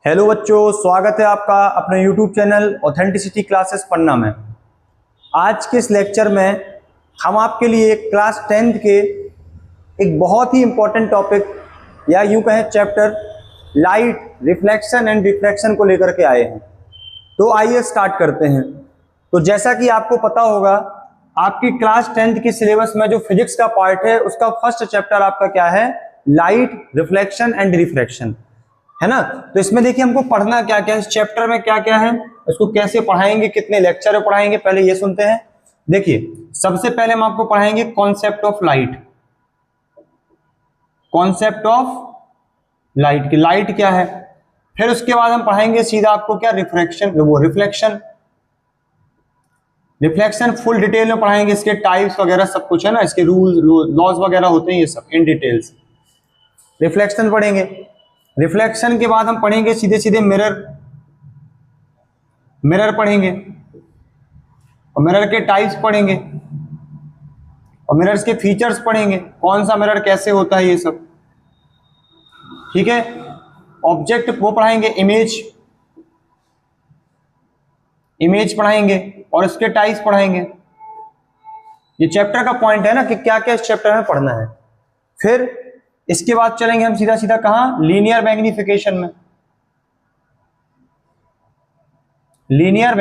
Hello बच्चों, स्वागत है आपका अपने YouTube चैनल ऑथेंटिसिटी क्लासेस पन्ना में। आज के इस लेक्चर में हम आपके लिए क्लास 10th के एक बहुत ही इम्पोर्टेंट टॉपिक या यूं कहें chapter light reflection and refraction को लेकर के आए हैं। तो आइए स्टार्ट करते हैं। तो जैसा कि आपको पता होगा, आपकी क्लास 10th के सिलेबस में जो फिजिक्स का पार्ट है उसका फर्स्ट चैप्टर आपका क्या है, लाइट रिफ्लेक्शन एंड रिफ्रैक्शन, है ना। तो इसमें देखिए हमको पढ़ना क्या क्या है, इस चैप्टर में क्या क्या है, इसको कैसे पढ़ाएंगे, कितने लेक्चर में पढ़ाएंगे, पहले ये सुनते हैं। देखिए सबसे पहले हम आपको पढ़ाएंगे concept of light. Concept of light की लाइट क्या है, फिर उसके बाद हम पढ़ाएंगे सीधा आपको क्या, रिफ्रैक्शन, वो रिफ्लेक्शन। रिफ्लेक्शन फुल डिटेल में पढ़ाएंगे, इसके टाइप्स वगैरह सब कुछ है ना, इसके रूल्स लॉज वगैरह होते हैं, ये सब इन डिटेल्स रिफ्लेक्शन पढ़ेंगे। रिफ्लेक्शन के बाद हम पढ़ेंगे सीधे सीधे मिरर पढ़ेंगे, और मिरर के टाइप्स पढ़ेंगे, और मिरर्स के फीचर्स पढ़ेंगे, कौन सा मिरर कैसे होता है, ये सब ठीक है। ऑब्जेक्ट वो पढ़ाएंगे, इमेज पढ़ाएंगे, और इसके टाइप्स पढ़ाएंगे। ये चैप्टर का पॉइंट है ना कि क्या क्या इस चैप्टर में पढ़ना है। फिर इसके बाद चलेंगे हम सीधा सीधा कहां, लीनियर मैग्निफिकेशन में। लीनियर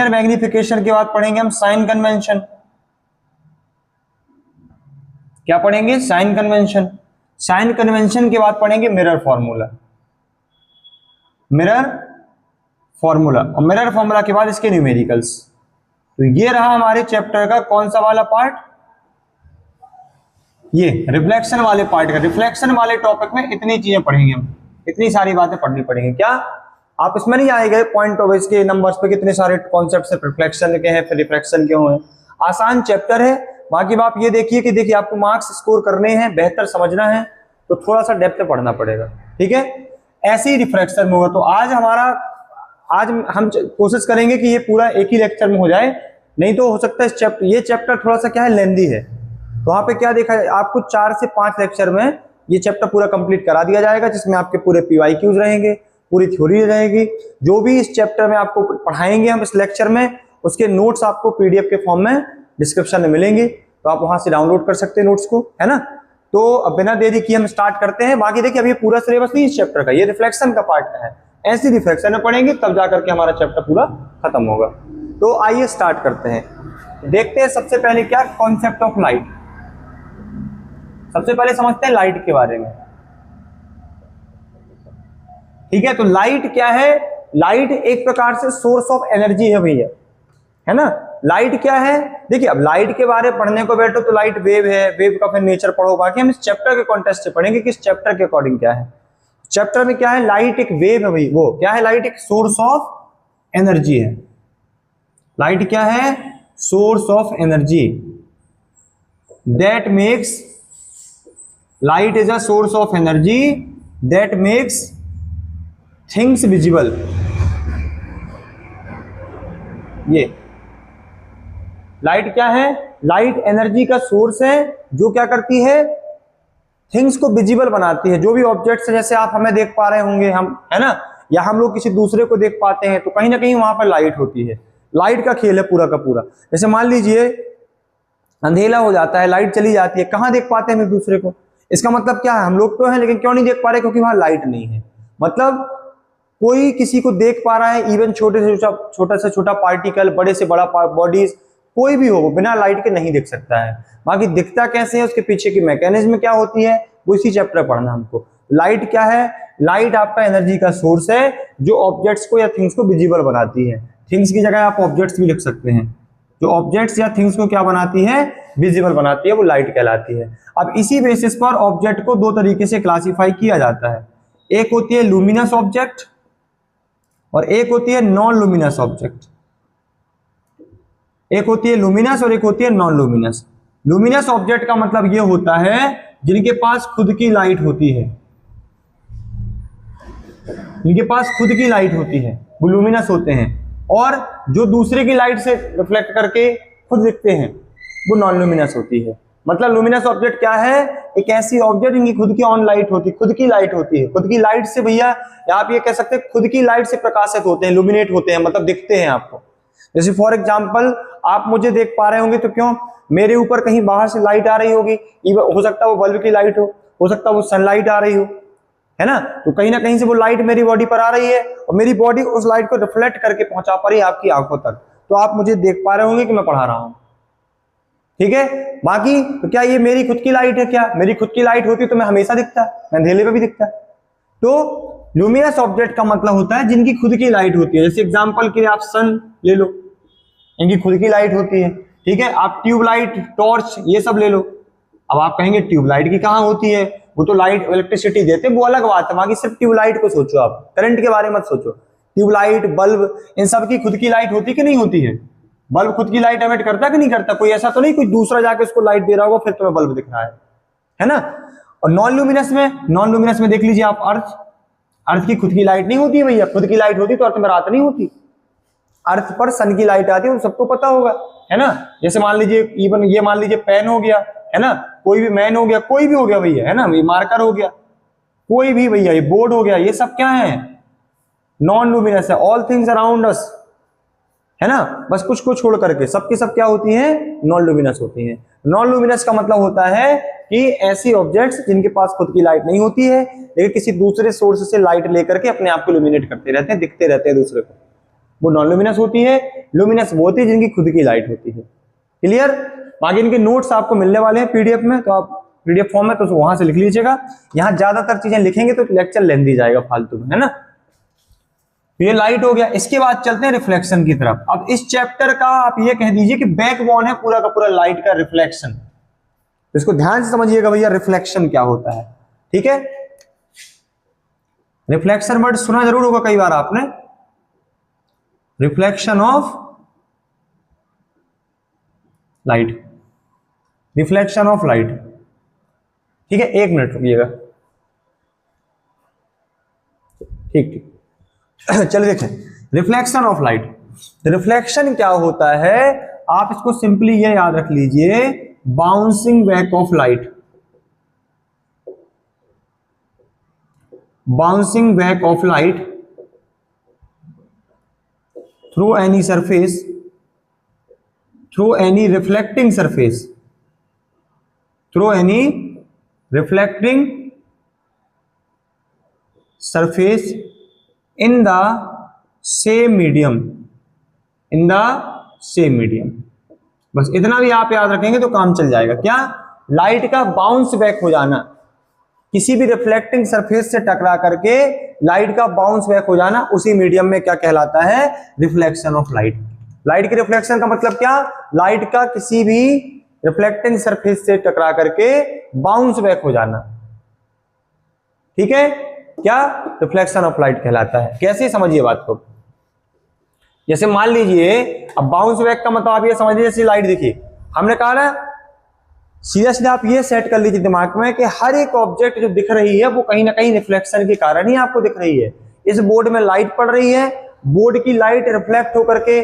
मैग्निफिकेशन के बाद पढ़ेंगे हम साइन कन्वेंशन। क्या पढ़ेंगे, साइन कन्वेंशन। साइन कन्वेंशन के बाद पढ़ेंगे मिरर फॉर्मूला, और मिरर फॉर्मूला के बाद इसके न्यूमेरिकल्स। तो ये रहा हमारे चैप्टर का कौन सा वाला पार्ट, ये रिफ्लेक्शन वाले पार्ट का। रिफ्लेक्शन वाले टॉपिक में इतनी चीजें पढ़ेंगे हम, इतनी सारी बातें पढ़नी पड़ेंगी। क्या आप इसमें नहीं आएंगे पॉइंट ऑफ इसके नंबर्स पे कितने सारे कॉन्सेप्ट है, रिफ्लेक्शन के हैं, फिर रिफ्रैक्शन के हैं। आसान चैप्टर है। बाकी आप ये देखिए कि देखिए आपको मार्क्स स्कोर करने हैं, बेहतर समझना है तो थोड़ा सा डेप्थ में पढ़ना पड़ेगा, ठीक है। ऐसे ही रिफ्रैक्शन में होगा। तो आज हम कोशिश करेंगे कि ये पूरा एक ही लेक्चर में हो जाए, नहीं तो हो सकता है ये चैप्टर थोड़ा सा क्या है, लेंदी है। तो वहां पे क्या देखा है, आपको 4 से 5 लेक्चर में ये चैप्टर पूरा कंप्लीट करा दिया जाएगा, जिसमें आपके पूरे PYQs रहेंगे, पूरी थ्योरी रहेगी। जो भी इस चैप्टर में आपको पढ़ाएंगे हम इस लेक्चर में, उसके नोट्स आपको PDF के फॉर्म में डिस्क्रिप्शन में मिलेंगे, तो आप वहां से डाउनलोड कर सकते हैं नोट्स को, है ना। तो अब बिना देरी किए हम स्टार्ट करते हैं। बाकी देखिए अभी पूरा सिलेबस नहीं इस चैप्टर का, ये रिफ्लेक्शन का पार्ट है। ऐसी रिफ्लेक्शन में पढ़ेंगे तब जाकर के हमारा चैप्टर पूरा खत्म होगा। तो आइए स्टार्ट करते हैं। देखते हैं सबसे पहले क्या, कॉन्सेप्ट ऑफ लाइट। सबसे पहले समझते हैं लाइट के बारे में, ठीक है। तो लाइट क्या है, लाइट एक प्रकार से सोर्स ऑफ एनर्जी है भैया, है ना। लाइट क्या है, देखिए अब लाइट के बारे में पढ़ने को बैठो तो लाइट वेव है, वेव का फिर नेचर पढ़ो। बाकी हम इस चैप्टर के कॉन्टेक्स्ट से पढ़ेंगे कि इस चैप्टर के अकॉर्डिंग क्या है। चैप्टर में क्या है, लाइट एक वेव है भाई, वो क्या है, लाइट एक सोर्स ऑफ एनर्जी है। लाइट क्या है, source of energy. That makes light is a source of energy that makes things visible। ये लाइट क्या है, लाइट एनर्जी का सोर्स है जो क्या करती है, थिंग्स को विजिबल बनाती है। जो भी ऑब्जेक्ट्स है, जैसे आप हमें देख पा रहे होंगे हम, है ना, या हम लोग किसी दूसरे को देख पाते हैं, तो कहीं ना कहीं वहां पर लाइट होती है। लाइट का खेल है पूरा का पूरा। जैसे मान लीजिए अंधेला हो जाता है, लाइट चली जाती है, कहां देख पाते हैं हम एक दूसरे को। इसका मतलब क्या है, हम लोग तो हैं लेकिन क्यों नहीं देख पा रहे, क्योंकि वहां लाइट नहीं है। मतलब कोई किसी को देख पा रहा है, इवन छोटे से छोटा पार्टिकल, बड़े से बड़ा बॉडीज, कोई भी हो, वो बिना लाइट के नहीं देख सकता है। बाकी दिखता कैसे है, उसके पीछे की मैकेनिज्म क्या होती है, वो इसी चैप्टर पढ़ना हमको। लाइट क्या है, लाइट आपका एनर्जी का सोर्स है जो ऑब्जेक्ट्स को या थिंग्स को विजिबल बनाती है। थिंग्स की जगह आप ऑब्जेक्ट्स भी लिख सकते हैं। जो ऑब्जेक्ट्स या थिंग्स को क्या बनाती है, विजिबल बनाती है, वो लाइट कहलाती है। अब इसी बेसिस पर ऑब्जेक्ट को 2 तरीके से क्लासिफाई किया जाता है। एक होती है लुमिनस ऑब्जेक्ट और एक होती है नॉन लुमिनस ऑब्जेक्ट। एक होती है लुमिनस और एक होती है नॉन लुमिनस। लुमिनस ऑब्जेक्ट का मतलब ये होता है जिनके पास खुद की लाइट होती है, जिनके पास खुद की लाइट होती है वो लुमिनस होते हैं, और जो दूसरे की लाइट से रिफ्लेक्ट करके खुद दिखते हैं वो नॉन लुमिनस होती है। मतलब लुमिनस ऑब्जेक्ट क्या है, एक ऐसी ऑब्जेक्ट जिनकी खुद की ऑन लाइट होती है, खुद की लाइट होती है, खुद की लाइट से भैया आप ये कह सकते हैं खुद की लाइट से प्रकाशित होते हैं, लुमिनेट होते हैं, मतलब दिखते हैं आपको। जैसे फॉर एग्जांपल आप मुझे देख पा रहे होंगे तो क्यों, मेरे ऊपर कहीं बाहर से लाइट आ रही होगी, हो सकता है वो बल्ब की लाइट हो सकता है वो सनलाइट आ रही हो, है ना, तो कहीं ना कहीं से वो लाइट मेरी बॉडी पर आ रही है और मेरी बॉडी उस लाइट को रिफ्लेक्ट करके पहुंचा पा रही है आपकी आंखों तक, तो आप मुझे देख पा रहे होंगे कि मैं पढ़ा रहा हूं, ठीक है। बाकी तो क्या ये मेरी खुद की लाइट है, क्या मेरी खुद की लाइट होती तो मैं हमेशा दिखता, मैं अंधेरे में भी दिखता। तो लुमिनस ऑब्जेक्ट का मतलब होता है जिनकी खुद की लाइट होती है। जैसे एग्जांपल के लिए आप सन ले लो, इनकी खुद की लाइट होती है, ठीक है। आप ट्यूबलाइट, टॉर्च, ये सब ले लो। अब आप कहेंगे ट्यूबलाइट की कहां होती है, वो तो लाइट इलेक्ट्रिसिटी देते हैं, वो अलग बात है। बाकी सिर्फ ट्यूबलाइट को सोचो, आप करंट के बारे में मत सोचो। ट्यूबलाइट, बल्ब, इन सब की खुद की लाइट होती कि नहीं होती है? बल्ब खुद की लाइट एमिट करता कि नहीं करता? कोई ऐसा तो नहीं कोई दूसरा जाके उसको लाइट दे रहा होगा फिर तुम्हें बल्ब दिख रहा है ना। और नॉन लुमिनस में देख लीजिए आप, अर्थ की खुद की लाइट नहीं होती है भैया। खुद की लाइट होती तो अर्थ में रात नहीं होती। अर्थ पर सन की लाइट आती है, सबको पता होगा, है ना। जैसे मान लीजिए इवन ये मान लीजिए पेन हो गया, है ना, कोई भी मैन हो गया, कोई भी हो गया भैया, है ना, ये मार्कर हो गया, कोई भी भैया, ये बोर्ड हो गया, ये सब क्या है, नॉन लुमिनस है। ऑल थिंग्स अराउंड अस, है ना, बस कुछ को छोड़ करके सबकी सब क्या होती हैं, नॉन लुमिनस होती हैं। नॉन लुमिनस का मतलब होता है कि ऐसी ऑब्जेक्ट्स जिनके पास खुद की लाइट नहीं होती है लेकिन किसी दूसरे सोर्स से लाइट लेकर के अपने आप को लुमिनेट करते रहते हैं, दिखते रहते हैं दूसरे को, वो नॉन लुमिनस होती है। लुमिनस वो होती है जिनकी खुद की लाइट होती है। क्लियर। बाकी इनके नोट्स आपको मिलने वाले हैं पीडीएफ में, तो आप पीडीएफ फॉर्म में तो वहां से लिख लीजिएगा। यहां ज्यादातर चीजें लिखेंगे तो लेक्चर लेंदी जाएगा फालतू में, है ना। ये लाइट हो गया। इसके बाद चलते हैं रिफ्लेक्शन की तरफ। अब इस चैप्टर का आप ये कह दीजिए कि बैकबोन है पूरा का पूरा लाइट का, रिफ्लेक्शन। तो इसको ध्यान से समझिएगा भैया, रिफ्लेक्शन क्या होता है, ठीक है। रिफ्लेक्शन वर्ड सुना जरूर होगा कई बार आपने, reflection of light, reflection of light, ठीक है। एक मिनट रुकिएगा, ठीक। चलिए देखें रिफ्लेक्शन ऑफ लाइट। रिफ्लेक्शन क्या होता है, आप इसको सिंपली ये याद रख लीजिए, bouncing back of light, bouncing back of light through any surface, through any reflecting surface, through any reflecting surface in the same medium, in the same medium। बस इतना भी आप याद रखेंगे तो काम चल जाएगा। क्या, लाइट का बाउंस बैक हो जाना, किसी भी रिफ्लेक्टिंग सरफेस से टकरा करके लाइट का बाउंस बैक हो जाना, उसी मीडियम में क्या कहलाता है, रिफ्लेक्शन ऑफ लाइट। लाइट के रिफ्लेक्शन का मतलब क्या, लाइट का किसी भी रिफ्लेक्टिंग सरफेस से टकरा करके बाउंस बैक हो जाना, ठीक है, क्या, रिफ्लेक्शन ऑफ लाइट कहलाता है। कैसे, समझिए बात को। जैसे मान लीजिए, अब बाउंस बैक का मतलब आप ये समझिए, जैसे लाइट देखिए, हमने कहा ना, सीधा सीधा आप ये सेट कर लीजिए दिमाग में कि हर एक ऑब्जेक्ट जो दिख रही है वो कहीं ना कहीं रिफ्लेक्शन के कारण ही आपको दिख रही है। इस बोर्ड में लाइट पड़ रही है, बोर्ड की लाइट रिफ्लेक्ट होकर के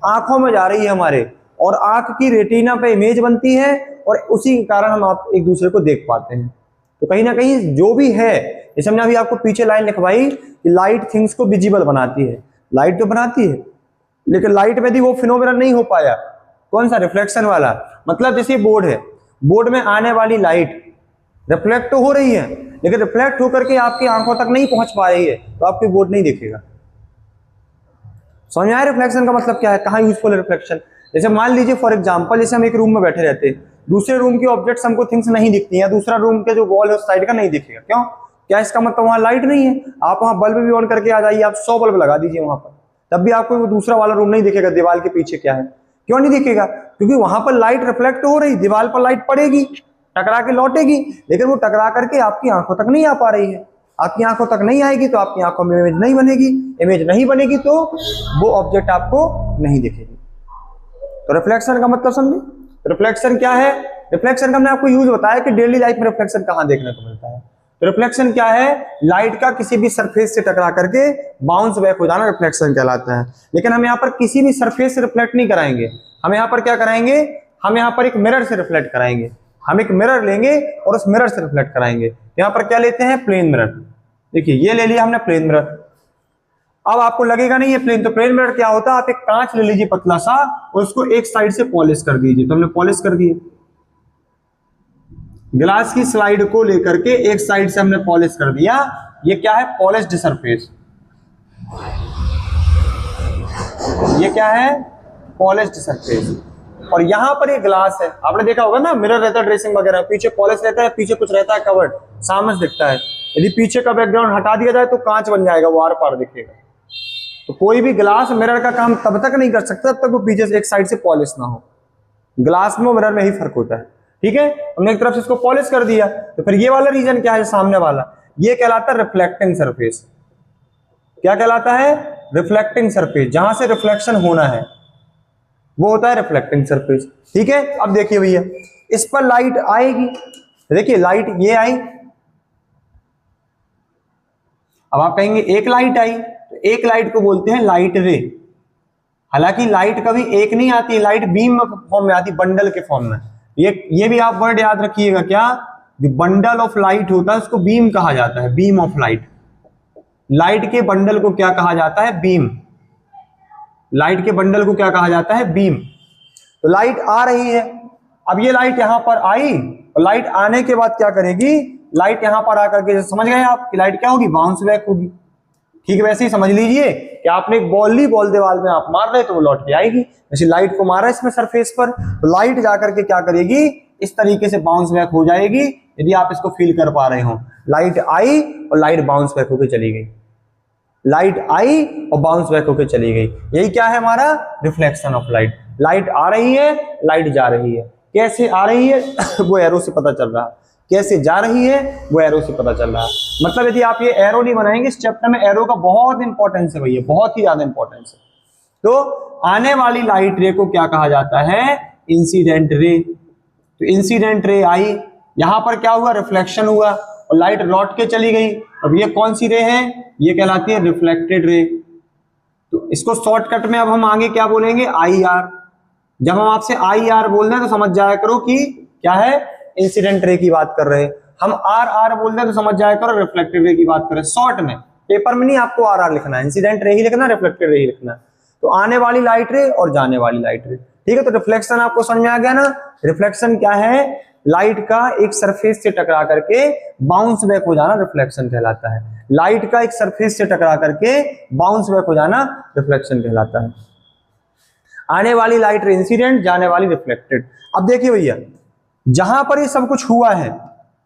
आंखों में जा रही है हमारे, और आंख की रेटिना पे इमेज बनती है, और उसी के कारण हम आप एक दूसरे को देख पाते हैं। तो कहीं ना कहीं जो भी है, जैसे हमने अभी आपको पीछे लाइन लिखवाई कि लाइट थिंग्स को विजिबल बनाती है, लाइट तो बनाती है लेकिन लाइट में भी वो फिनोमेना नहीं हो पाया, कौन सा, रिफ्लेक्शन वाला। मतलब जैसे बोर्ड है, बोर्ड में आने वाली लाइट रिफ्लेक्ट तो हो रही है लेकिन रिफ्लेक्ट होकर के आपकी आंखों तक नहीं पहुंच पा रही है, तो आपकी बोर्ड नहीं दिखेगा। समझ में आया रिफ्लेक्शन का मतलब क्या है, कहाँ यूजफुल है रिफ्लेक्शन। जैसे मान लीजिए फॉर एग्जांपल, जैसे हम एक रूम में बैठे रहते हैं, दूसरे रूम की ऑब्जेक्ट्स हमको थिंग्स नहीं दिखती हैं, दूसरा रूम के जो वॉल है उस साइड का नहीं दिखेगा, क्यों, क्या इसका मतलब वहां लाइट नहीं है। आप वहां बल्ब भी ऑन करके आ जाइए, आप 100 बल्ब लगा दीजिए वहां पर, तब भी आपको वो दूसरा वाला रूम नहीं दिखेगा, दीवार के पीछे क्या है। क्यों नहीं दिखेगा, क्योंकि वहां पर लाइट रिफ्लेक्ट हो रही, दीवार पर लाइट पड़ेगी, टकरा के लौटेगी, लेकिन वो टकरा करके आपकी आंखों तक नहीं आ पा रही है। आपकी आंखों तक नहीं आएगी तो आपकी आंखों में इमेज नहीं बनेगी, इमेज नहीं बनेगी तो वो ऑब्जेक्ट आपको नहीं दिखेगी। तो रिफ्लेक्शन का मतलब समझे, रिफ्लेक्शन क्या है। रिफ्लेक्शन का हमने आपको यूज बताया कि डेली लाइफ में रिफ्लेक्शन कहां देखने को मिलता है। तो रिफ्लेक्शन क्या है, लाइट का किसी भी सरफेस से टकरा करके बाउंस बैक हो जाना रिफ्लेक्शन कहलाता है। लेकिन हम यहाँ पर किसी भी सरफेस से रिफ्लेक्ट नहीं कराएंगे, हम यहाँ पर क्या कराएंगे, हम यहाँ पर एक मिरर से रिफ्लेक्ट कराएंगे। हम एक मिरर लेंगे और उस मिरर से रिफ्लेक्ट कराएंगे। यहाँ पर क्या लेते हैं, प्लेन मिरर। देखिए ये ले लिया हमने प्लेन मिरर। अब आपको लगेगा नहीं ये प्लेन, तो प्लेन मिरर क्या होता है, आप एक कांच ले लीजिए पतला सा और उसको एक साइड से पॉलिश कर दीजिए। तो हमने पॉलिश कर दिए, ग्लास की स्लाइड को लेकर के एक साइड से हमने पॉलिश कर दिया। ये क्या है, पॉलिश्ड सरफेस। ये क्या है, पॉलिश्ड सरफेस। और यहां पर ये ग्लास है, आपने देखा होगा ना, मिरर रहता है ड्रेसिंग वगैरह, पीछे पॉलिश रहता है, पीछे कुछ रहता है कवर्ड, सामने से दिखता है। यदि पीछे का बैकग्राउंड हटा दिया जाए तो कांच बन जाएगा, वो आर पार दिखेगा। तो कोई भी ग्लास मिरर का काम तब तक नहीं कर सकता जब तक वो पीछे से एक साइड से पॉलिश ना हो। ग्लास में मिरर में ही फर्क होता है। ठीक है, हमने एक तरफ से इसको पॉलिश कर दिया, तो फिर ये वाला रीजन क्या है, सामने वाला, ये कहलाता है रिफ्लेक्टिंग सरफेस। क्या कहलाता है, रिफ्लेक्टिंग सरफेस। जहां से रिफ्लेक्शन होना है वो होता है रिफ्लेक्टिंग सरफेस। ठीक है, अब देखिए भैया, इस पर लाइट आएगी। देखिए लाइट ये आई, अब आप कहेंगे एक लाइट आई, तो एक लाइट को बोलते हैं लाइट रे। हालांकि लाइट कभी एक नहीं आती, लाइट बीम फॉर्म में आती, बंडल के फॉर्म में। ये भी आप वर्ड याद रखिएगा, क्या, जो बंडल ऑफ लाइट होता है उसको बीम कहा जाता है, बीम ऑफ लाइट। लाइट के बंडल को क्या कहा जाता है, बीम। लाइट के बंडल को क्या कहा जाता है, बीम। तो लाइट आ रही है, अब ये लाइट यहां पर आई, और लाइट आने के बाद क्या करेगी, लाइट यहां पर आकर के, समझ गए आप कि लाइट क्या होगी, बाउंस बैक होगी। ठीक है, वैसे ही समझ लीजिए कि आपने एक बॉल ली, बॉल दीवार में आप मार रहे तो वो लौट के आएगी। वैसे लाइट को मारा इसमें सरफेस पर, तो लाइट जाकर के क्या करेगी, इस तरीके से बाउंस बैक हो जाएगी। यदि आप इसको फील कर पा रहे हो, लाइट आई और लाइट बाउंस बैक होकर चली गई, लाइट आई और बाउंस बैक होकर चली गई। यही क्या है हमारा, रिफ्लेक्शन ऑफ लाइट। लाइट आ रही है, लाइट जा रही है। कैसे आ रही है वो एरो से पता चल रहा है, कैसे जा रही है वो एरो से पता चल रहा है। मतलब यदि आप ये एरो नहीं बनाएंगे, इस चैप्टर में एरो का बहुत इंपॉर्टेंस है भैया, बहुत ही ज्यादा इंपॉर्टेंस है। तो आने वाली लाइट रे को क्या कहा जाता है, इंसिडेंट रे। तो इंसिडेंट रे आई, यहां पर क्या हुआ, रिफ्लेक्शन हुआ और लाइट लौट के चली गई। अब ये कौन सी रे है, ये कहलाती है रिफ्लेक्टेड रे। तो इसको शॉर्टकट में अब हम आगे क्या बोलेंगे, आई आर। जब हम आपसे आई आर बोल रहे हैं तो समझ जाया करो कि क्या है, इंसिडेंट रे की बात कर रहे हैं। हम आर आर बोल रहे हैं तो समझ जाया करो रिफ्लेक्टेड रे की बात कर रहे हैं। शॉर्ट में, पेपर में नहीं आपको आर आर लिखना है, इंसिडेंट रे ही लिखना है, रिफ्लेक्टेड रे ही लिखना है। तो आने वाली लाइट रे और जाने वाली लाइट रे। ठीक है, तो रिफ्लेक्शन आपको समझ में आ गया ना। रिफ्लेक्शन क्या है, लाइट का एक सरफेस से टकरा करके बाउंस बैक हो जाना रिफ्लेक्शन कहलाता है। लाइट का एक सरफेस से टकरा करके बाउंस बैक हो जाना रिफ्लेक्शन कहलाता है। आने वाली लाइट रे इंसिडेंट, जाने वाली रिफ्लेक्टेड। अब देखिए भैया, जहां पर ये सब कुछ हुआ है,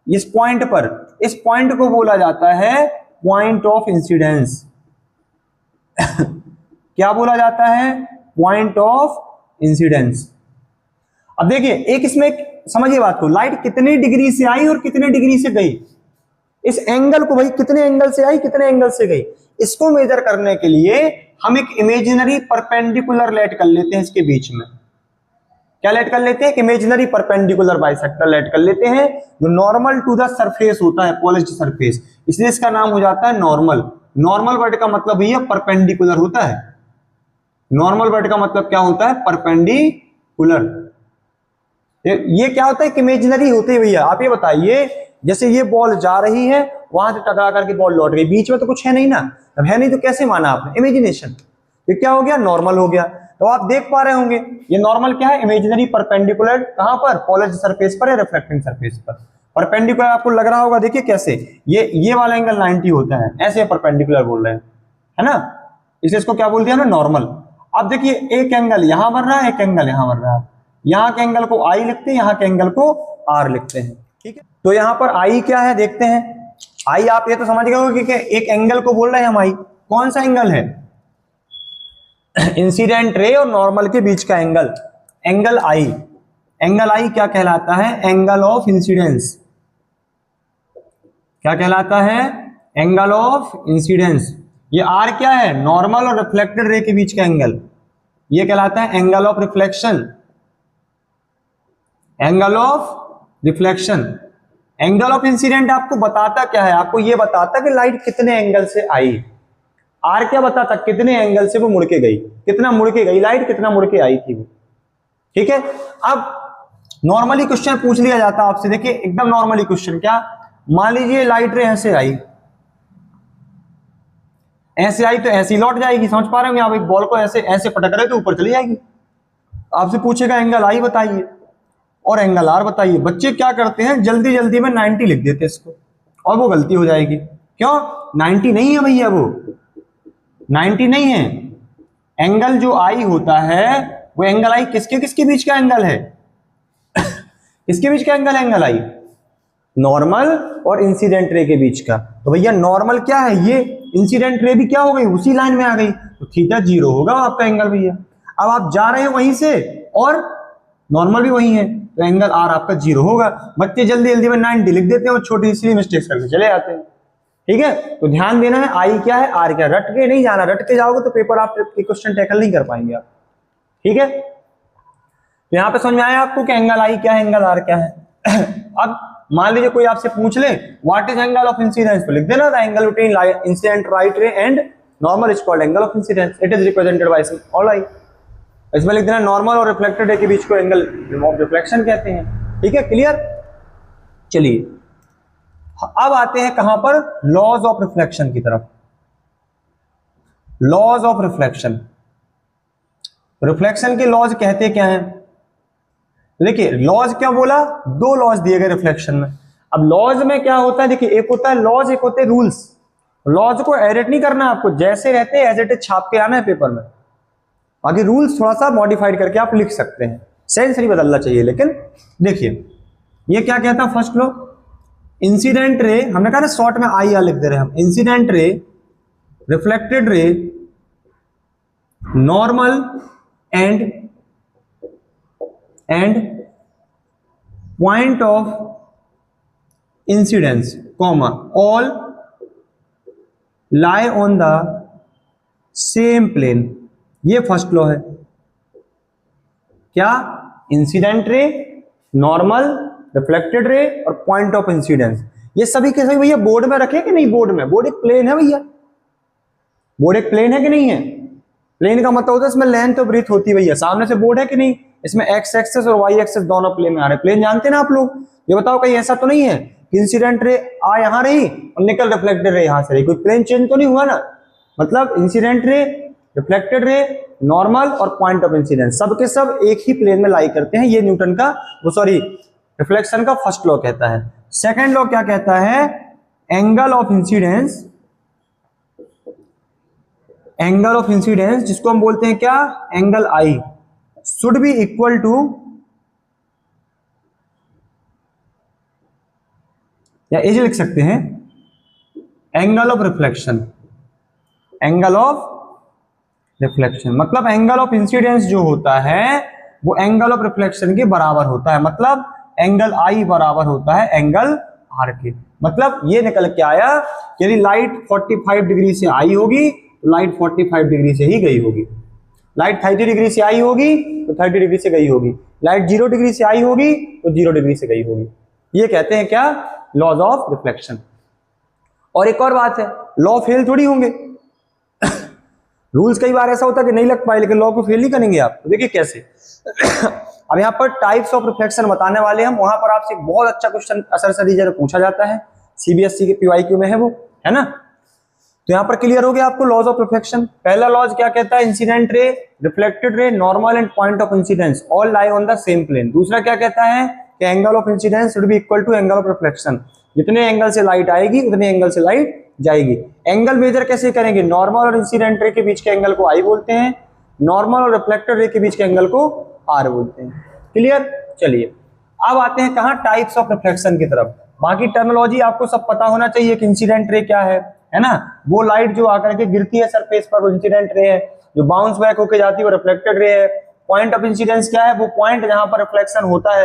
इस पॉइंट पर, इस पॉइंट को बोला जाता है पॉइंट ऑफ इंसिडेंस। क्या बोला जाता है, पॉइंट ऑफ इंसिडेंस। अब देखिए, एक इसमें समझिए बात को, लाइट कितने डिग्री से आई और कितने डिग्री से गई, इस एंगल को भाई कितने एंगल से आई कितने एंगल से गई, इसको मेजर करने के लिए हम एक इमेजिनरी परपेंडिकुलर लेट कर लेते हैं इसके बीच में। क्या लेट कर लेते हैं, इमेजिनरी परपेंडिकुलर बाइसेक्टर लेट कर लेते हैं, जो नॉर्मल टू द सरफेस होता है, पॉलिश्ड सरफेस, इसलिए इसका नाम हो जाता है नॉर्मल। नॉर्मल वर्ड का मतलब भैया परपेंडिकुलर होता है। नॉर्मल वर्ड का मतलब क्या होता है, परपेंडिकुलर। ये क्या होता है, इमेजिनरी होते हैं भैया। आप ये बताइए, जैसे ये बॉल जा रही है, वहां से टकरा करके बॉल लौट गई, बीच में तो कुछ है नहीं ना, अब है नहीं तो कैसे माना आपने, इमेजिनेशन। ये क्या हो गया, नॉर्मल हो गया। तो आप देख पा रहे होंगे ये नॉर्मल क्या है, इमेजिनरी परपेंडिकुलर, कहां पर, पॉलिश्ड सरफेस पर या रिफ्लेक्टिंग सरफेस पर। परपेंडिकुलर आपको लग रहा होगा, देखिए कैसे, ये वाला एंगल 90 होता है, ऐसे परपेंडिकुलर बोल रहे हैं, है ना, इसलिए इसको क्या बोल दिया ना, नॉर्मल। अब देखिए, एक एंगल यहां बन रहा है, एक एंगल यहां बन रहा है, यहां के एंगल को आई लिखते हैं, यहां के एंगल को आर लिखते हैं। ठीक है, तो यहां पर आई क्या है देखते हैं। आई आप ये तो समझ गए होंगे कि एक एंगल को बोल रहे हैं हम आई, कौन सा एंगल है, इंसिडेंट रे और नॉर्मल के बीच का एंगल, एंगल आई। एंगल आई क्या कहलाता है, एंगल ऑफ इंसिडेंस। क्या कहलाता है, एंगल ऑफ इंसिडेंस। ये आर क्या है, नॉर्मल और रिफ्लेक्टेड रे के बीच का एंगल, ये कहलाता है angle of reflection. Angle of reflection. Angle of incident आपको बताता क्या है, आपको ये बताता कि लाइट कितने एंगल से आई। आर क्या बताता, कितने एंगल से वो मुड़ के गई, कितना मुड़ के गई लाइट, कितना मुड़ के आई थी वो। ठीक है, अब नॉर्मली क्वेश्चन पूछ लिया जाता है आपसे, देखिए एकदम नॉर्मली क्वेश्चन, क्या मान लीजिए लाइट रे ऐसे आई, ऐसे आई तो ऐसे ही लौट जाएगी, समझ पा रहे होंगे आप, एक बॉल को ऐसे ऐसे पटक रहे तो ऊपर चली जाएगी। आपसे पूछेगा एंगल आई बताइए और एंगल आर बताइए, बच्चे क्या करते हैं जल्दी जल्दी में 90 लिख देते हैं इसको, और वो गलती हो जाएगी। क्यों? 90 नहीं है भैया, वो 90 नहीं है। एंगल जो आई होता है वो एंगल आई किसके किसके बीच का एंगल है? किसके बीच का एंगल? एंगल आई नॉर्मल और इंसिडेंट रे के बीच का। तो भैया नॉर्मल क्या है ये, इंसिडेंट रे भी क्या हो गई, उसी लाइन में आ गई, तो थीटा 0 होगा आपका एंगल भैया। अब आप जा रहे हैं वहीं से और नॉर्मल भी वही है, तो एंगल आर आपका 0 होगा। बच्चे जल्दी जल्दी में 90 लिख देते हैं और छोटी सी मिस्टेक्स करके चले जाते हैं। ठीक है, तो ध्यान देना है आई क्या है आर क्या, रट के नहीं जाना, रट के जाओगे तो पेपर आप क्वेश्चन टैकल नहीं कर पाएंगे आप। ठीक है, तो यहां पे समझ में आया आपको कि एंगल आई क्या है, एंगल आर क्या है। अब मान लीजिए कोई आपसे पूछ ले what is angle of incidence, तो लिख देना the angle between incident right ray and normal is called angle of incidence, it is represented by all I. इसमें लिख देना नॉर्मल और रिफ्लेक्टेड रे के बीच को एंगल ऑफ रिफ्लेक्शन कहते हैं। ठीक है, क्लियर? चलिए अब आते हैं कहां पर, लॉज ऑफ रिफ्लेक्शन की तरफ। लॉज ऑफ रिफ्लेक्शन, रिफ्लेक्शन के लॉज कहते क्या हैं? देखिए लॉज क्या बोला, 2 लॉज दिए गए रिफ्लेक्शन में। अब लॉज में क्या होता है, देखिए एक होता है लॉज, एक होते हैं रूल्स। लॉज को एडिट नहीं करना आपको, जैसे रहते हैं एज इट इज छाप के आना है पेपर में। बाकी रूल्स थोड़ा सा मॉडिफाइड करके आप लिख सकते हैं, सेंस नहीं बदलना चाहिए। लेकिन देखिए ये क्या कहता है, फर्स्ट लॉ, इंसिडेंट रे, हमने कहा ना शॉर्ट में आई लिख दे रहे हैं हम, incident ray, reflected ray, normal and point of incidence comma all lie on the same plane। ये फर्स्ट लॉ है। क्या? Incident ray, normal, reflected ray और पॉइंट ऑफ इंसिडेंस, ये सभी के सभी भैया बोर्ड में रखे कि नहीं? बोर्ड में, बोर्ड एक प्लेन है भैया, बोर्ड एक प्लेन है कि नहीं है? प्लेन का मतलब होता है इसमें लेंथ और ब्रीथ होती है भैया। सामने से बोर्ड है कि नहीं, इसमें एक्स एक्सेस और वाई एक्सेस दोनों प्लेन में आ रहे हैं। प्लेन जानते हैं ना आप लोग? ये बताओ कहीं ऐसा तो नहीं है कि इंसिडेंट रे आ यहां रही और निकल रिफ्लेक्टेड रे यहां से रही, कोई प्लेन चेंज तो नहीं हुआ ना? मतलब incident ray, reflected ray, normal और पॉइंट ऑफ इंसिडेंस सब के सब एक ही प्लेन में लाई करते हैं। ये न्यूटन का रिफ्लेक्शन का फर्स्ट लॉ कहता है। सेकंड लॉ क्या कहता है? Angle of incidence, angle of incidence जिसको हम बोलते हैं क्या, angle i, should be equal to, या ये लिख सकते हैं angle of reflection. Angle of reflection मतलब एंगल ऑफ इंसिडेंस जो होता है वो एंगल ऑफ रिफ्लेक्शन के बराबर होता है, मतलब एंगल आई बराबर होता है एंगल आर के। मतलब ये निकल के आया यदि लाइट 45 डिग्री से आई होगी तो लाइट 45 डिग्री से ही गई होगी, लाइट 30 डिग्री से आई होगी तो 30 डिग्री से गई होगी, लाइट 0 डिग्री से आई होगी तो 0 डिग्री से गई होगी। ये कहते हैं क्या, लॉज ऑफ रिफ्लेक्शन। और एक और बात है, लॉ फेल थोड़ी होंगे। रूल्स कई बार ऐसा होता है कि नहीं लग पाए, लेकिन लॉ को फेल नहीं करेंगे आप। तो देखिए कैसे। अब यहाँ पर टाइप्स ऑफ रिफ्लेक्शन बताने वाले हम, वहां पर आपसे एक बहुत अच्छा क्वेश्चन असर सरीजर पूछा जाता है, सीबीएसई के पीवाईक्यू में है वो, है ना? तो यहाँ पर क्लियर हो गया आपको लॉज ऑफ रिफ्लेक्शन। पहला लॉज क्या कहता है, incident ray, reflected ray, normal and point of incidence all lie on the same plane. दूसरा क्या कहता है कि angle of incidence should be equal to angle of reflection, जितने एंगल से लाइट आएगी उतने एंगल से लाइट जाएगी। एंगल मेजर कैसे करेंगे, नॉर्मल और इंसिडेंट रे के बीच के एंगल को आई बोलते हैं, नॉर्मल और रिफ्लेक्टेड रे के बीच के एंगल को आर बोलते हैं। क्लियर? चलिए अब आते हैं कहां, टाइप्स ऑफ रिफ्लेक्शन की तरफ। बाकी टर्मिनोलॉजी आपको सब पता होना चाहिए कि इंसिडेंट रे क्या है ना? वो लाइट जो आकर के गिरती है सरफेस पर वो इंसिडेंट रे है, जो बाउंस बैक होकर जाती है वो रिफ्लेक्टेड रे है। पॉइंट ऑफ इंसिडेंस क्या है, वो पॉइंट जहां पर रिफ्लेक्शन होता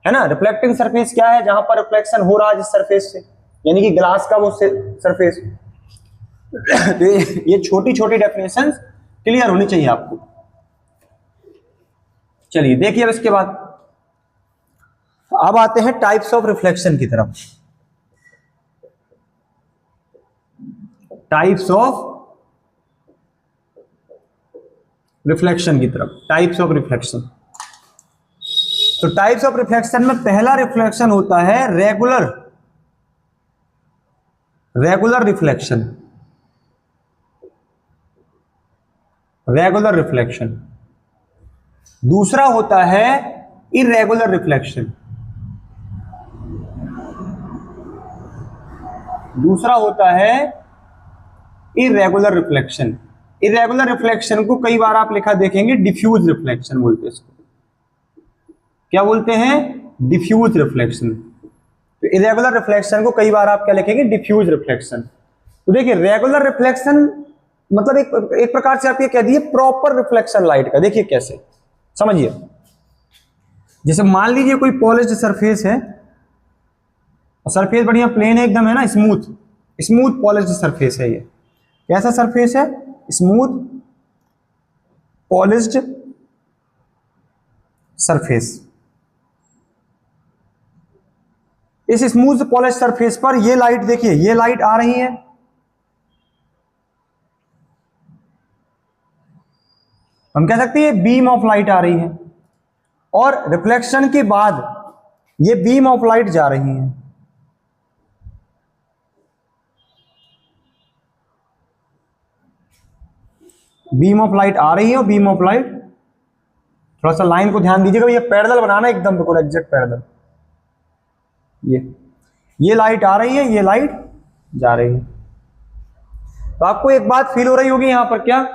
है ना? रिफ्लेक्टिंग सरफेस क्या है, जहां पर रिफ्लेक्शन हो रहा है जिस सरफेस से, यानी कि ग्लास का वो सरफेस। ये छोटी छोटी डेफिनेशन क्लियर होनी चाहिए आपको। चलिए देखिए अब इसके बाद अब आते हैं टाइप्स ऑफ रिफ्लेक्शन की तरफ। टाइप्स ऑफ रिफ्लेक्शन की तरफ, टाइप्स ऑफ रिफ्लेक्शन। तो टाइप्स ऑफ रिफ्लेक्शन में पहला रिफ्लेक्शन होता है रेगुलर रिफ्लेक्शन, रेगुलर रिफ्लेक्शन। दूसरा होता है इरेगुलर रिफ्लेक्शन, दूसरा होता है इरेगुलर रिफ्लेक्शन। इरेगुलर रिफ्लेक्शन को कई बार आप लिखा देखेंगे डिफ्यूज रिफ्लेक्शन बोलते हैं इसको। क्या बोलते हैं? Diffuse reflection. तो इरेगुलर रिफ्लेक्शन को कई बार आप क्या लिखेंगे? Diffuse reflection. तो देखिए रेगुलर रिफ्लेक्शन मतलब एक प्रकार से आप ये कह दिए प्रॉपर रिफ्लेक्शन लाइट का। देखिए कैसे, समझिए। जैसे मान लीजिए कोई पॉलिश्ड सरफेस है, सरफेस बढ़िया प्लेन है एकदम, है ना, स्मूथ पॉलिश्ड सरफेस है। ये कैसा सरफेस है? Smooth polished surface. इस स्मूथ पॉलिश्ड सरफेस पर ये लाइट देखिए, ये लाइट आ रही है, हम कह सकते हैं बीम ऑफ लाइट आ रही है, और रिफ्लेक्शन के बाद ये बीम ऑफ लाइट जा रही है। बीम ऑफ लाइट आ रही है और बीम ऑफ लाइट, थोड़ा सा लाइन को ध्यान दीजिएगा, ये पैरेलल बनाना एकदम बिल्कुल एग्जैक्ट पैरेलल। ये लाइट आ रही है, ये लाइट जा रही है। तो आपको एक बात फील हो रही होगी यहां पर, क्या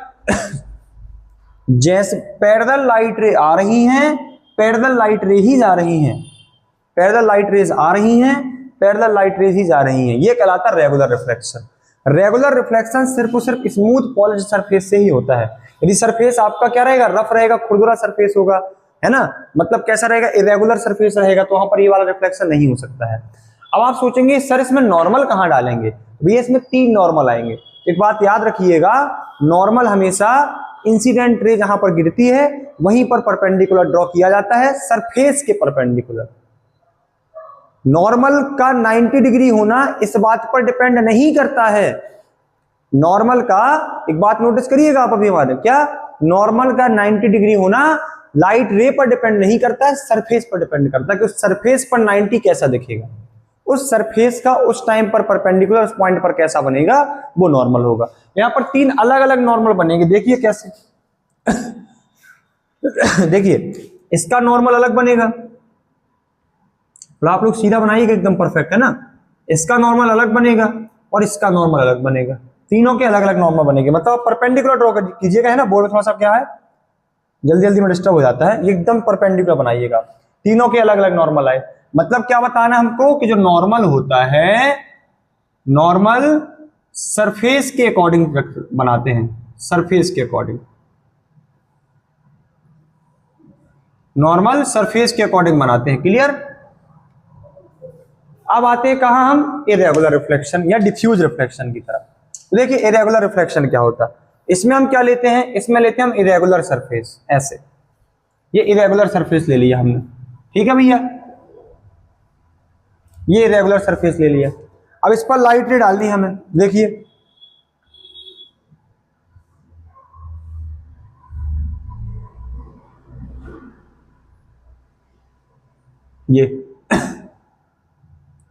जैसे पैरेलल लाइट रे आ रही हैं, पैरेलल लाइट रे ही जा रही हैं, पैरेलल लाइट रेज आ रही हैं, पैरेलल लाइट रेज ही जा रही हैं। ये कहलाता है रेगुलर रिफ्लेक्शन। रेगुलर रिफ्लेक्शन सिर्फ और सिर्फ स्मूथ पॉलिश्ड सरफेस से ही होता है। यदि सरफेस आपका क्या रहेगा? रफ रहेगा, खुरदुरा सरफेस होगा, है ना, मतलब कैसा रहेगा? इरेगुलर सरफेस रहेगा, तो वहां पर ये वाला रिफ्लेक्शन नहीं हो सकता है। अब आप सोचेंगे सर इसमें नॉर्मल कहां डालेंगे? भैया इसमें 3 नॉर्मल आएंगे। एक बात याद रखिएगा, नॉर्मल हमेशा इंसिडेंट रे जहां पर गिरती है वहीं पर परपेंडिकुलर ड्रॉ किया जाता है, सरफेस के परपेंडिकुलर। नॉर्मल का 90 डिग्री होना इस बात पर डिपेंड नहीं करता है। नॉर्मल का एक बात नोटिस करिएगा आप अभी हमारे, क्या नॉर्मल का 90 डिग्री होना लाइट रे पर डिपेंड नहीं करता है, सरफेस पर डिपेंड करता है कि उस सरफेस पर 90 कैसा दिखेगा, उस सरफेस का उस टाइम पर परपेंडिकुलर उस पॉइंट पर कैसा बनेगा वो नॉर्मल होगा। यहां पर 3 अलग अलग नॉर्मल बनेंगे, देखिए कैसे। देखिए इसका नॉर्मल अलग बनेगा, आप लोग सीधा बनाइएगा एकदम परफेक्ट, है ना। इसका नॉर्मल अलग बनेगा और इसका नॉर्मल अलग बनेगा, तीनों के अलग अलग नॉर्मल बनेंगे। मतलब परपेंडिकुलर ड्रॉ कीजिएगा, है ना, बोर्ड में थोड़ा सा क्या है जल्दी जल्दी में डिस्टर्ब हो जाता है, एकदम परपेंडिकुलर बनाइएगा, तीनों के अलग अलग नॉर्मल आए। मतलब क्या बताना हमको कि जो नॉर्मल होता है, नॉर्मल सरफेस के अकॉर्डिंग बनाते हैं, सरफेस के अकॉर्डिंग, नॉर्मल सरफेस के अकॉर्डिंग बनाते हैं। क्लियर? अब आते हैं कहां हम? इरेगुलर रिफ्लेक्शन या डिफ्यूज रिफ्लेक्शन की तरफ। तो देखिए इरेगुलर रिफ्लेक्शन क्या होता है, इसमें हम क्या लेते हैं? इसमें लेते हैं हम इरेगुलर सरफेस, ऐसे ये इरेगुलर सरफेस ले लिया हमने, ठीक है भैया, ये इरेगुलर सरफेस ले लिया। अब इस पर लाइट रे डालनी है हमें, देखिए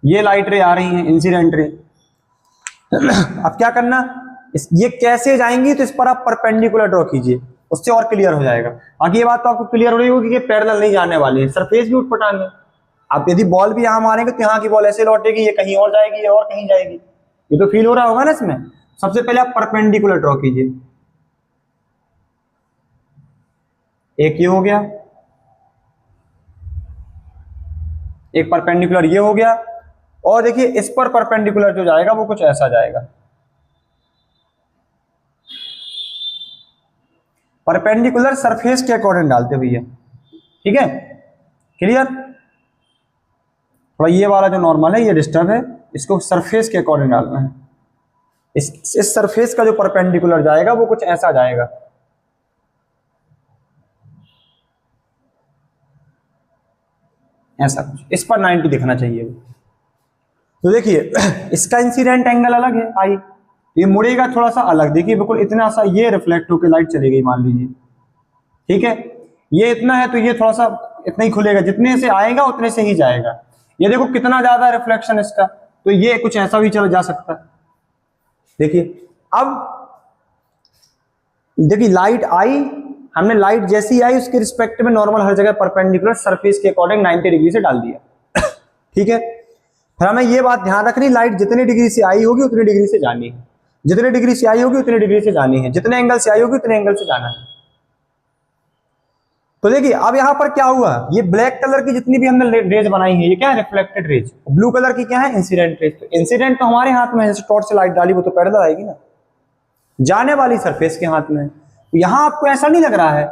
ये लाइट रे आ रही है, इंसिडेंट रे। अब क्या करना, ये कैसे जाएंगी? तो इस पर आप परपेंडिकुलर ड्रॉ कीजिए, उससे और क्लियर हो जाएगा। बाकी ये बात तो आपको क्लियर हो रही होगी कि पैरेलल नहीं जाने वाली है, सरफेस भी उठपटांगे। आप यदि बॉल भी यहां मारेंगे तो यहाँ की बॉल ऐसे लौटेगी, ये कहीं और जाएगी, ये और कहीं जाएगी, ये तो फील हो रहा होगा ना इसमें। सबसे पहले आप परपेंडिकुलर ड्रॉ कीजिए, एक ये हो गया, एक परपेंडिकुलर ये हो गया, और देखिए इस पर परपेंडिकुलर जो जाएगा वो कुछ ऐसा जाएगा, परपेंडिकुलर सरफेस के अकॉर्डिंग डालते भैया, ठीक है, क्लियर। थोड़ा ये वाला जो नॉर्मल है ये डिस्टर्ब है, इसको सरफेस के अकॉर्डिंग डालना है। इस सरफेस का जो परपेंडिकुलर जाएगा वो कुछ ऐसा जाएगा, ऐसा कुछ, इस पर 90 दिखना चाहिए। तो देखिए इसका इंसिडेंट एंगल अलग है, आई ये मुड़ेगा थोड़ा सा अलग, देखिए बिल्कुल इतना सा ये रिफ्लेक्ट होकर लाइट चली गई मान लीजिए, ठीक है, ये इतना है तो ये थोड़ा सा इतना ही खुलेगा, जितने से आएगा उतने से ही जाएगा। ये देखो कितना ज्यादा रिफ्लेक्शन इसका, तो ये कुछ ऐसा भी चल जा सकता है। देखिए अब देखिए लाइट आई, हमने लाइट जैसी आई उसके रिस्पेक्ट में नॉर्मल हर जगह परपेंडिकुलर सरफेस के अकॉर्डिंग 90 डिग्री से डाल दिया। ठीक है, फिर हमें ये बात ध्यान रखनी, लाइट जितनी डिग्री से आई होगी उतनी डिग्री से जानी है, जितनी डिग्री से आई होगी उतनी डिग्री से जानी है, जितने एंगल से आई होगी उतने एंगल से जाना है। तो देखिए अब यहां पर क्या हुआ, ये ब्लैक कलर की जितनी भी हमने रेज बनाई है ये क्या है, रिफ्लेक्टेड रेज। ब्लू कलर की क्या है, इंसिडेंट रेज। तो इंसिडेंट तो हमारे हाथ में है, जैसे टॉर्च से लाइट डाली वो तो पैरेलल आएगी ना, जाने वाली सरफेस के हाथ में है। तो यहां आपको ऐसा नहीं लग रहा है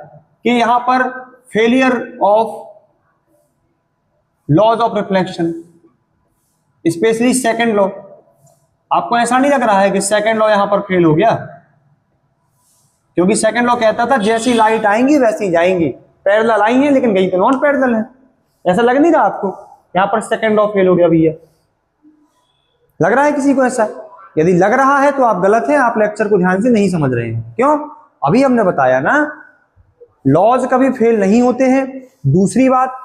कि यहां पर failure of laws of reflection, specially second law, आपको ऐसा नहीं लग रहा है कि सेकंड लॉ यहां पर फेल हो गया? क्योंकि सेकंड लॉ कहता था जैसी लाइट आएंगी वैसी जाएंगी, पैरेलल आई है लेकिन गई तो नॉन पैरेलल है। ऐसा लग नहीं रहा आपको? यहां पर सेकंड लॉ फेल हो गया भैया, लग रहा है किसी को ऐसा? यदि लग रहा है तो आप गलत हैं, आप लेक्चर को ध्यान से नहीं समझ रहे हैं। क्यों? अभी हमने बताया ना, लॉज कभी फेल नहीं होते हैं। दूसरी बात,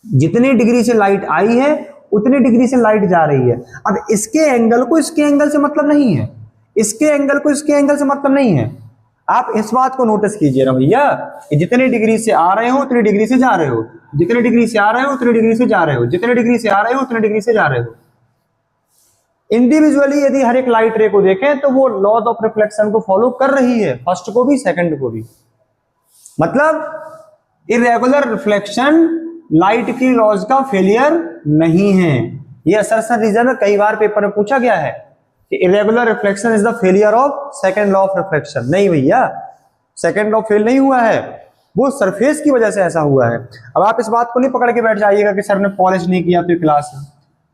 जितनी डिग्री से लाइट आई है उतनी डिग्री से लाइट जा रही है। अब इसके एंगल को इसके एंगल से मतलब नहीं है, इसके एंगल को इसके एंगल से मतलब नहीं है। आप इस बात को नोटिस कीजिए ना भैया, जितनी डिग्री से आ रहे हो उतनी डिग्री से जा रहे हो, जितनी डिग्री से आ रहे हो उतनी डिग्री से जा रहे हो, जितनी डिग्री से आ रहे हो उतनी डिग्री से जा रहे हो। इंडिविजुअली यदि हर एक लाइट रे को देखें तो वो लॉज ऑफ रिफ्लेक्शन को फॉलो कर रही है, फर्स्ट को भी सेकंड को भी। मतलब इरेगुलर रिफ्लेक्शन लाइट की लॉज का फेलियर नहीं है। ये असर्शन रीजन में कई बार पेपर में पूछा गया है कि irregular reflection is the failure of second law of reflection. नहीं भैया, सेकंड लॉ फेल नहीं हुआ है, वो सरफेस की वजह से ऐसा हुआ है। अब आप इस बात को नहीं पकड़ के बैठ जाइएगा कि सर ने पॉलिश नहीं किया तो क्लास है।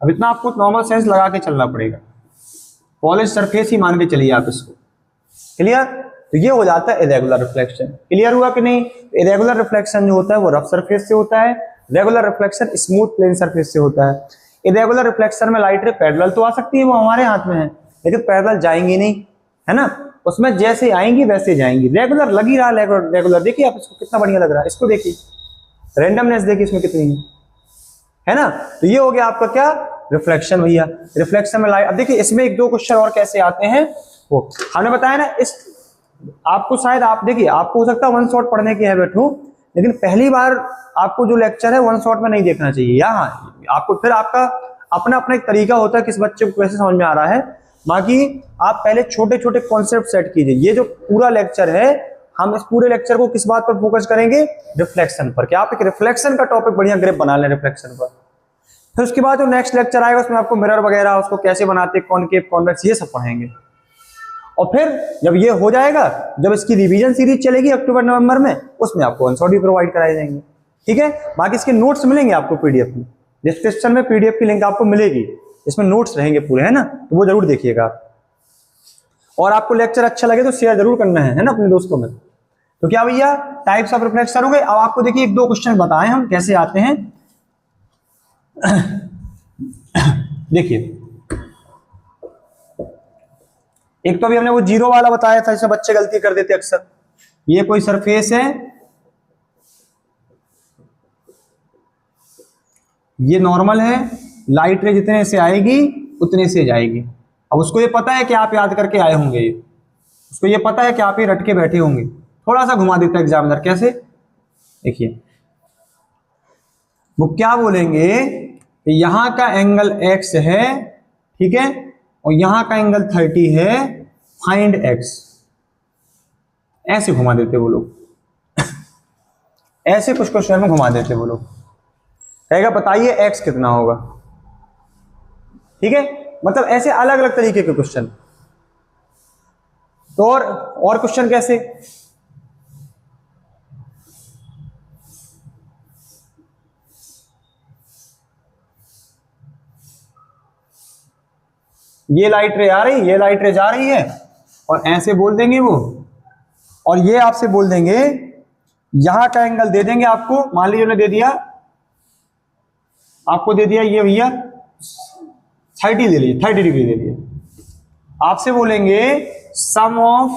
अब इतना आपको नॉर्मल सेंस लगा के चलना पड़ेगा, पॉलिश सरफेस ही मान के चलिए आप इसको। क्लियर? तो ये हो जाता है इरेगुलर रिफ्लेक्शन। क्लियर हुआ कि नहीं? इरेगुलर रिफ्लेक्शन जो होता है वो रफ सरफेस से होता है, regular reflection smooth plane surface से होता है। इरेगुलर रिफ्लेक्शन में लाइट रे पैरेलल तो आ सकती है, वो हमारे हाथ में है, लेकिन पैरेलल जाएंगी नहीं, है ना, उसमें जैसे आएंगी वैसे जाएंगी। रेगुलर लग ही रहा है, रेगुलर देखिए आप इसको कितना बढ़िया लग रहा है, इसको देखिए रेंडमनेस देखिए इसमें कितनी है ना। तो ये हो गया आपका क्या, रिफ्लेक्शन भैया। रिफ्लेक्शन में लाइट, अब देखिए इसमें एक दो क्वेश्चन और कैसे आते हैं वो हमने बताया ना। इस आपको शायद आप देखिए, आपको हो सकता है वन शॉट पढ़ने की हैबिट हो, लेकिन पहली बार आपको जो लेक्चर है वन शॉट में नहीं देखना चाहिए। यहाँ आपको फिर आपका अपना अपना एक तरीका होता है किस बच्चे को कैसे समझ में आ रहा है। बाकी आप पहले छोटे छोटे कॉन्सेप्ट सेट कीजिए। ये जो पूरा लेक्चर है, हम इस पूरे लेक्चर को किस बात पर फोकस करेंगे, रिफ्लेक्शन पर, कि आप एक रिफ्लेक्शन का टॉपिक बढ़िया ग्रिप बना लें रिफ्लेक्शन पर। फिर उसके बाद जो नेक्स्ट लेक्चर आएगा उसमें आपको मिरर वगैरह, उसको कैसे बनाते, कॉनकेव कॉन्वेक्स, ये सब पढ़ेंगे। और फिर जब ये हो जाएगा, जब इसकी रिवीजन सीरीज चलेगी अक्टूबर नवंबर में, उसमें आपको वन शॉट भी प्रोवाइड कराए जाएंगे। ठीक है, बाकी इसके नोट्स मिलेंगे आपको पीडीएफ में, डिस्क्रिप्शन में पीडीएफ की लिंक आपको मिलेगी, इसमें नोट्स रहेंगे पूरे, है ना, तो वो जरूर देखिएगा। और आपको लेक्चर अच्छा लगे तो शेयर जरूर करना है ना अपने दोस्तों में। तो क्या भैया, टाइप्स ऑफ रिफ्लेक्शन हो गए। अब आपको देखिए एक दो क्वेश्चन बताएं हम कैसे आते हैं। देखिए एक तो अभी हमने वो जीरो वाला बताया था, इसमें बच्चे गलती कर देते अक्सर। ये कोई सरफेस है, ये नॉर्मल है, लाइट रे जितने से आएगी उतने से जाएगी। अब उसको ये पता है कि आप याद करके आए होंगे, उसको ये पता है कि आप ये रट के बैठे होंगे। थोड़ा सा घुमा देता है एग्जामिनर, कैसे देखिए, वो क्या बोलेंगे, यहां का एंगल x है, ठीक है, और यहां का एंगल 30 है, फाइंड x। ऐसे घुमा देते वो लोग। ऐसे कुछ क्वेश्चन में घुमा देते वो लोग, कहेगा बताइए x कितना होगा। ठीक है, मतलब ऐसे अलग अलग तरीके के क्वेश्चन। तो और क्वेश्चन कैसे, ये लाइट रे आ रही, ये लाइट रे जा रही है, और ऐसे बोल देंगे वो, और ये आपसे बोल देंगे, यहां का एंगल दे देंगे आपको। मान लीजिए उन्हें दे दिया, आपको दे दिया ये भैया 30 ले लीजिए, 30 डिग्री दे दिया। आपसे बोलेंगे sum of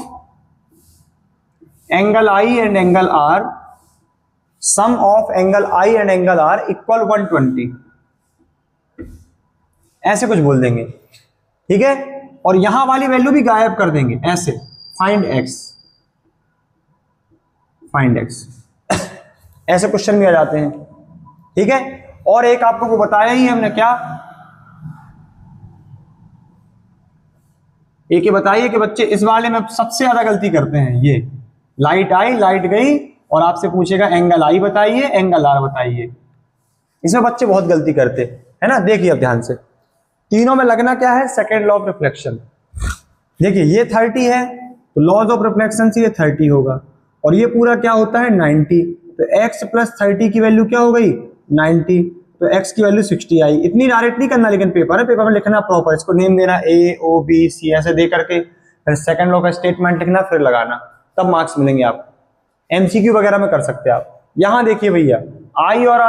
angle I and angle R sum of angle I and angle R equal 120, ऐसे कुछ बोल देंगे, ठीक है। और यहां वाली वैल्यू भी गायब कर देंगे ऐसे, फाइंड एक्स ऐसे क्वेश्चन में आ जाते हैं, ठीक है। और एक आपको बताया ही हमने, क्या एक ये बताइए कि बच्चे इस वाले में सबसे ज्यादा गलती करते हैं, ये लाइट आई लाइट गई और आपसे पूछेगा एंगल आई बताइए एंगल आर बताइए, इसमें बच्चे बहुत गलती करते है ना। देखिए अब ध्यान से, तीनों में लगना क्या है, सेकेंड लॉ ऑफ रिफ्लेक्शन। देखिए ये 30 है तो लॉज ऑफ रिफ्लेक्शन से ये 30 होगा, और ये पूरा क्या होता है 90, तो x प्लस 30 की वैल्यू क्या हो गई 90, तो x की वैल्यू 60 आई। इतनी डायरेक्ट नहीं करना, लेकिन पेपर में लिखना प्रॉपर, इसको नेम देना A O B C ऐसे दे करके, फिर सेकंड लॉ का स्टेटमेंट लिखना, फिर लगाना, तब मार्क्स मिलेंगे आपको। MCQ वगैरह में कर सकते हैं आप। यहां देखिए भैया, I और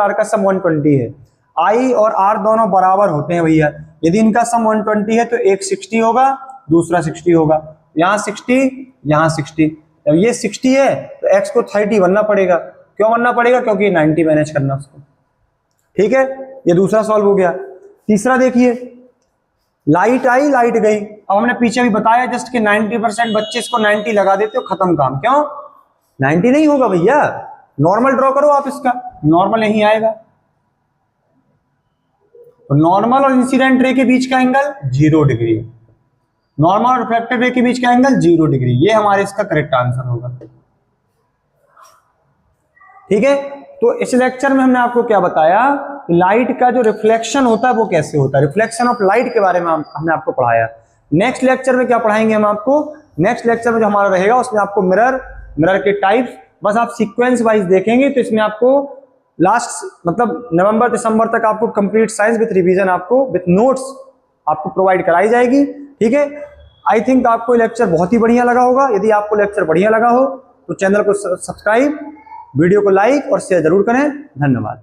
R का सम 120 है, I और R दोनों बराबर होते हैं भैया। यदि इनका सम 120 है तो एक 60 होगा दूसरा 60 होगा, यहाँ 60 यहाँ 60। जब ये 60 है तो x को 30 बनना पड़ेगा। क्यों बनना पड़ेगा, क्योंकि 90 मैनेज करना उसको, ठीक है। ये दूसरा सॉल्व हो गया। तीसरा देखिए, लाइट आई लाइट गई। अब हमने पीछे भी बताया जस्ट कि 90% बच्चे इसको 90 लगा देते हो, खत्म काम। क्यों 90 नहीं होगा भैया, नॉर्मल ड्रॉ करो आप, इसका नॉर्मल यही आएगा। तो नॉर्मल और इंसिडेंट रे के बीच का एंगल 0 डिग्री, नॉर्मल और रिफ्लेक्टेड रे के बीच का एंगल 0 डिग्री, ये हमारे इसका करेक्ट आंसर होगा, ठीक है। तो इस लेक्चर में हमने आपको क्या बताया, लाइट का जो रिफ्लेक्शन होता है वो कैसे होता है, रिफ्लेक्शन ऑफ लाइट के बारे में हमने आपको पढ़ाया। नेक्स्ट लेक्चर में क्या पढ़ाएंगे हम आपको, नेक्स्ट लेक्चर में जो हमारा रहेगा उसमें आपको मिरर के टाइप्स, बस आप सीक्वेंस वाइज देखेंगे तो इसमें आपको लास्ट मतलब नवंबर दिसंबर तक आपको कंप्लीट साइंस विद रिवीजन आपको विद नोट्स आपको प्रोवाइड कराई जाएगी, ठीक है। आई थिंक आपको लेक्चर बहुत ही बढ़िया लगा होगा। यदि आपको लेक्चर बढ़िया लगा हो तो चैनल को सब्सक्राइब, वीडियो को लाइक और शेयर जरूर करें। धन्यवाद।